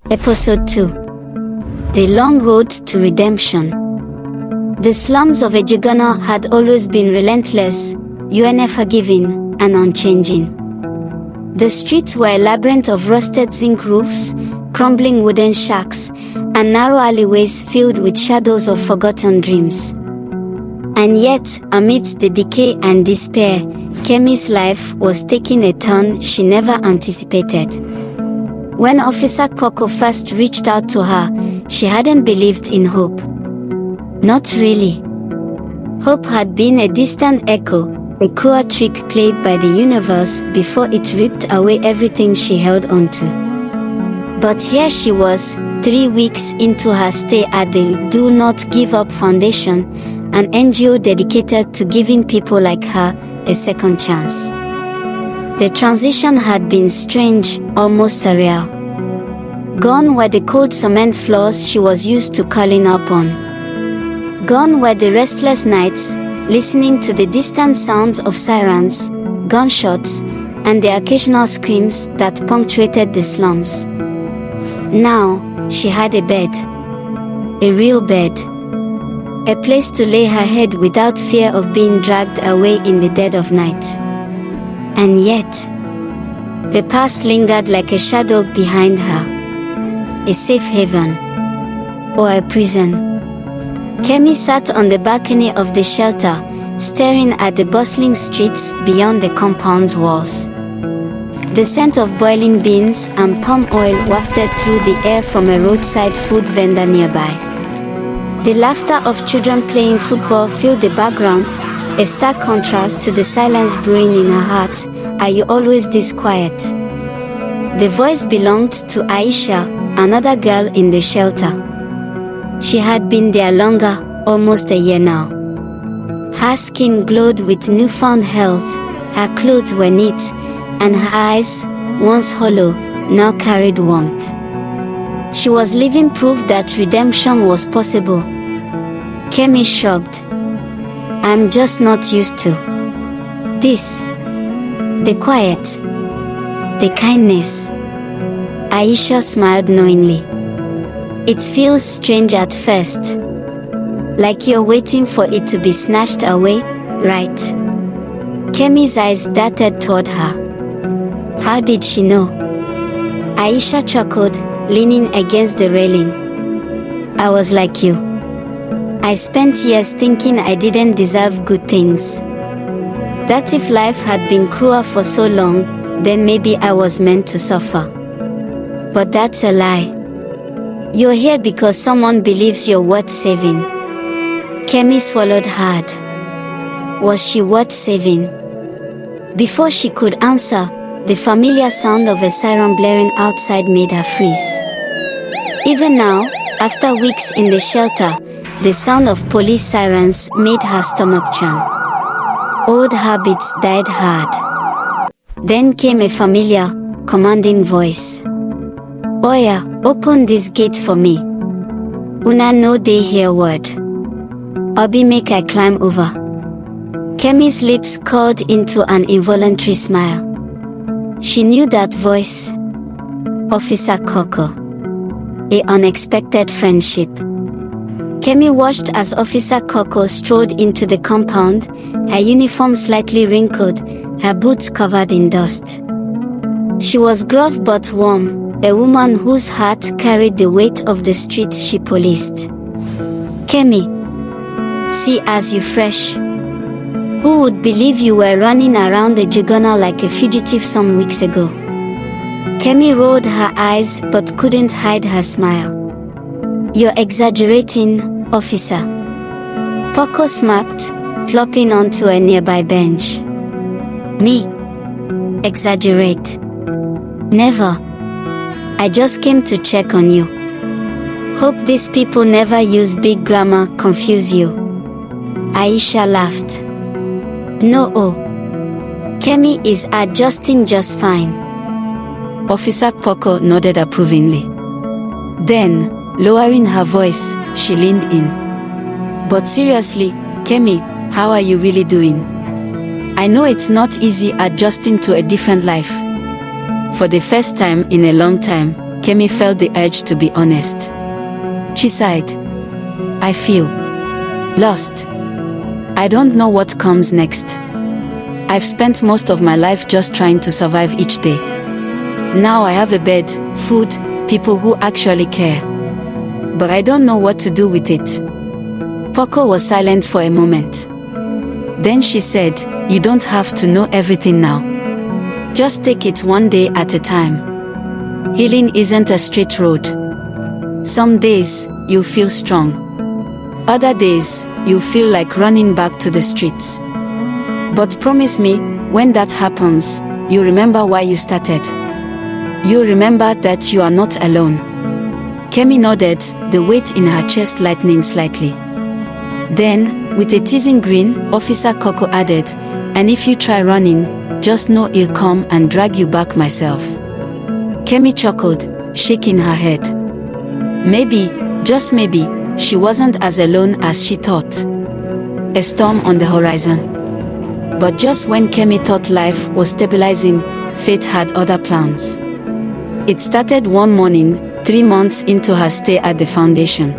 Episode 2. The Long Road to Redemption. The slums of Ajegunle had always been relentless, unforgiving, and unchanging. The streets were a labyrinth of rusted zinc roofs, crumbling wooden shacks, and narrow alleyways filled with shadows of forgotten dreams. And yet, amidst the decay and despair, Kemi's life was taking a turn she never anticipated. When Officer Coco first reached out to her, she hadn't believed in hope. Not really. Hope had been a distant echo, a cruel trick played by the universe before it ripped away everything she held onto. But here she was, 3 weeks into her stay at the Do Not Give Up Foundation, an NGO dedicated to giving people like her a second chance. The transition had been strange, almost surreal. Gone were the cold cement floors she was used to calling upon. Gone were the restless nights, listening to the distant sounds of sirens, gunshots, and the occasional screams that punctuated the slums. Now, she had a bed. A real bed. A place to lay her head without fear of being dragged away in the dead of night. And yet, the past lingered like a shadow behind her. A safe haven. Or a prison. Kemi sat on the balcony of the shelter, staring at the bustling streets beyond the compound's walls. The scent of boiling beans and palm oil wafted through the air from a roadside food vendor nearby. The laughter of children playing football filled the background, a stark contrast to the silence brewing in her heart. Are you always this quiet? The voice belonged to Aisha, another girl in the shelter. She had been there longer, almost a year now. Her skin glowed with newfound health, her clothes were neat, and her eyes, once hollow, now carried warmth. She was living proof that redemption was possible. Kemi shrugged. I'm just not used to this. The quiet. The kindness. Aisha smiled knowingly. It feels strange at first. Like you're waiting for it to be snatched away, right? Kemi's eyes darted toward her. How did she know? Aisha chuckled, leaning against the railing. I was like you. I spent years thinking I didn't deserve good things. That if life had been cruel for so long, then maybe I was meant to suffer. But that's a lie. You're here because someone believes you're worth saving. Kemi swallowed hard. Was she worth saving? Before she could answer, the familiar sound of a siren blaring outside made her freeze. Even now, after weeks in the shelter, the sound of police sirens made her stomach churn. Old habits died hard. Then came a familiar, commanding voice. Oya, open this gate for me. Una no dey hear word. Obi make I climb over. Kemi's lips curled into an involuntary smile. She knew that voice. Officer Coco. A unexpected friendship. Kemi watched as Officer Coco strode into the compound, her uniform slightly wrinkled, her boots covered in dust. She was gruff but warm, a woman whose heart carried the weight of the streets she policed. Kemi, see as you fresh. Who would believe you were running around Ajegunle like a fugitive some weeks ago? Kemi rolled her eyes but couldn't hide her smile. You're exaggerating, officer. Coco smirked, plopping onto a nearby bench. Me? Exaggerate? Never. I just came to check on you. Hope these people never use big grammar confuse you. Aisha laughed. No, oh. Kemi is adjusting just fine. Officer Coco nodded approvingly. Then, lowering her voice, she leaned in. But seriously, Kemi, how are you really doing? I know it's not easy adjusting to a different life. For the first time in a long time, Kemi felt the urge to be honest. She sighed. I feel lost. I don't know what comes next. I've spent most of my life just trying to survive each day. Now I have a bed, food, people who actually care. But I don't know what to do with it. Poco was silent for a moment. Then she said, you don't have to know everything now. Just take it one day at a time. Healing isn't a straight road. Some days, you'll feel strong. Other days, you'll feel like running back to the streets. But promise me, when that happens, you remember why you started. You remember that you are not alone. Kemi nodded, the weight in her chest lightening slightly. Then, with a teasing grin, Officer Coco added, and if you try running, just know I'll come and drag you back myself. Kemi chuckled, shaking her head. Maybe, just maybe, she wasn't as alone as she thought. A storm on the horizon. But just when Kemi thought life was stabilizing, fate had other plans. It started one morning, 3 months into her stay at the foundation.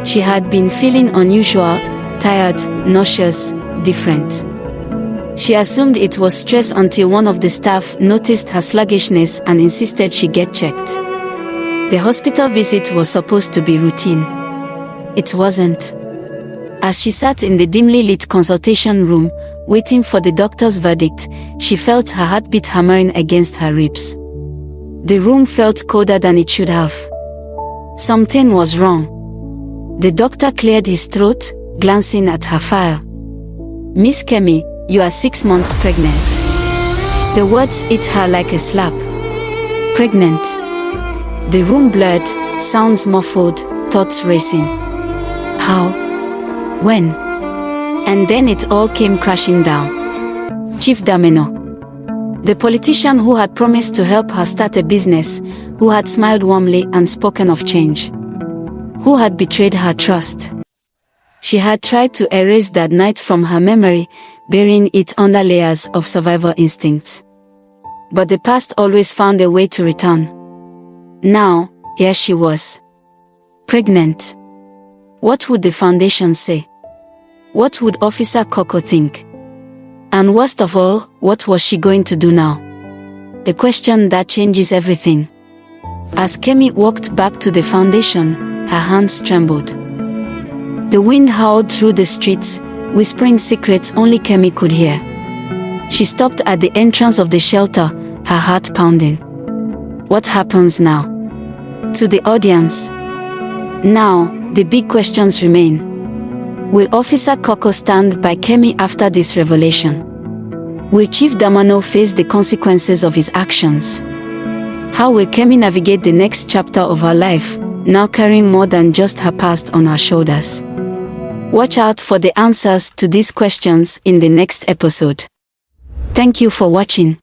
She had been feeling unusual, tired, nauseous, different. She assumed it was stress until one of the staff noticed her sluggishness and insisted she get checked. The hospital visit was supposed to be routine. It wasn't. As she sat in the dimly lit consultation room, waiting for the doctor's verdict, she felt her heartbeat hammering against her ribs. The room felt colder than it should have. Something was wrong. The doctor cleared his throat, glancing at her file. Miss Kemi, you are 6 months pregnant. The words hit her like a slap. Pregnant. The room blurred, sounds muffled, thoughts racing. How? When? And then it all came crashing down. Chief Dameno. The politician who had promised to help her start a business, who had smiled warmly and spoken of change. Who had betrayed her trust. She had tried to erase that night from her memory, burying it under layers of survival instincts. But the past always found a way to return. Now, here she was. Pregnant. What would the foundation say? What would Officer Coco think? And worst of all, what was she going to do now? A question that changes everything. As Kemi walked back to the foundation, her hands trembled. The wind howled through the streets, whispering secrets only Kemi could hear. She stopped at the entrance of the shelter, her heart pounding. What happens now? To the audience. Now, the big questions remain. Will Officer Coco stand by Kemi after this revelation? Will Chief Damano face the consequences of his actions? How will Kemi navigate the next chapter of her life, now carrying more than just her past on her shoulders? Watch out for the answers to these questions in the next episode. Thank you for watching.